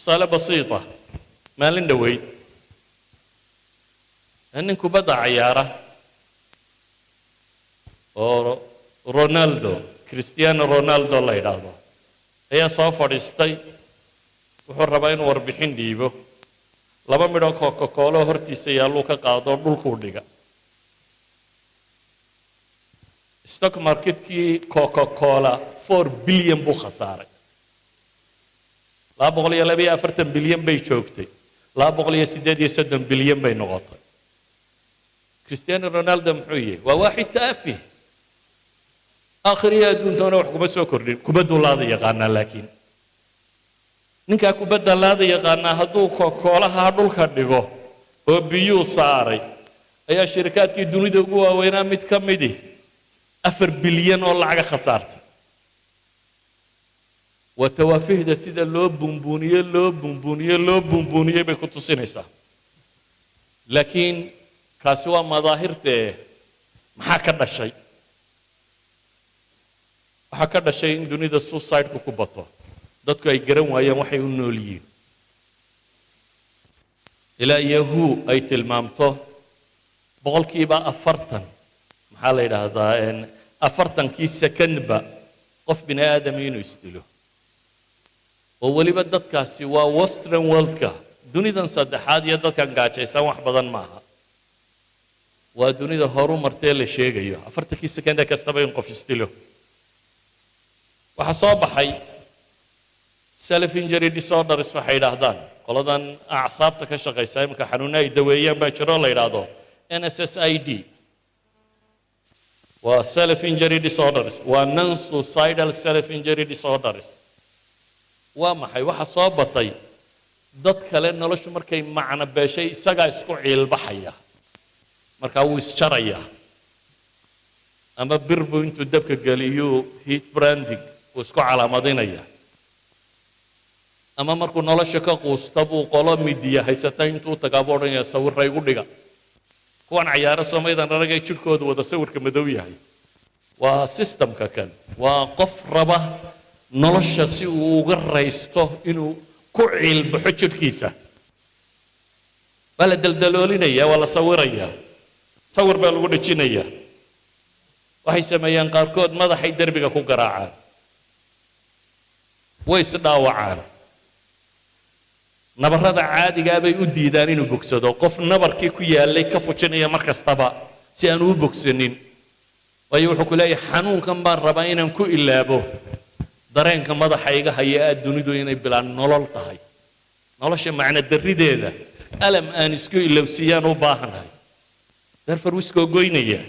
tusaale basiita maalin dhoweyd nin kubadda ciyaara oo Ronaldo Cristiano Ronaldo la yiraahdo ayaa soo fadhiistay wuxuu rabaa inuu warbixin dhiibo laba midho Coca-Cola hortiisa yaallo ka qaado dhulku dhiga stock marketkii Coca-Cola 4 billion buu khasaaray 242 bilyan bay joogtay 238 bilyan bay noqotay Cristiano Ronaldo muxuu yahay waa waaxid taafih آخرية دون تونا وحكومة سوكر كبدو الله ذي يقارنا لكن نكا كبد الله ذي يقارنا هدو كولا هادو الكردقو وبيو صاري أي شركات يدوني دقوا وينا متكمدي 4 بليون والله على خسارت وتوافيه ده سيدا لو بومبونية بكتو سينيسا لكن كاسوا مظاهرته محاكرنا الشيء waxa ka dhashay in dunida suicide ku bato dadku ay garan waayeen waxay u nool yihiin ilaa yahu ay tilmaamto boqolkiiba 40 maxaa la yiraahdaa in 40kii secondba qof bini aadam inuu isdilo oo waliba dadkaasi waa western world-ka dunidan saddexaad iyo dadkan gaajaysan wax badan maaha waa dunida horu martay la sheegayo 40kii second kastaba in qof isdilo waxa soo baxay self injury disorders waxay yiraahdaan qoladan acsaabta ka shaqeysa imka xanuuna ay daweeyaan baa jiro la yiraahdo NSSID waa self injury disorders waa non suicidal self injury disorders waa maxay waxa soo batay dad kale noloshu markay macna beeshay isaga isku ciilbaxaya marka uu isjaraya ama birbu intuu dabka galiyo heat branding وسكو على مدينة أما مركو نلاش كقوس تبو قلا ميديا هيستين تو تجابورن يسوي رأيو دقة كون عيار سميدا نرجع يشكود وده سوور كمدوية هاي وسيستم ككن وقف ربه نلاش سي وغر رئيسته إنه كعيل بحجر كيسة بل دلدلولينية ولا صورية صور بالود تشينية وهي سميان قاركود ماذا حيدر بيجا كو قراعان ويسداوعان نبرada caadiga bay u diidaan inuu bogsado qof nabarkii ku yaalay ka fujinaya markastaba si aan u bogsanin way wuxuu ku leeyahay xanuunkan baan rabaa inaan ku ilaabo dareenka madaxayga haya dunidu inay bilaan nolol tahay nolosha macna darideeda alam aan isku ilowsiyaan u baahanahay darfar wisko goynaya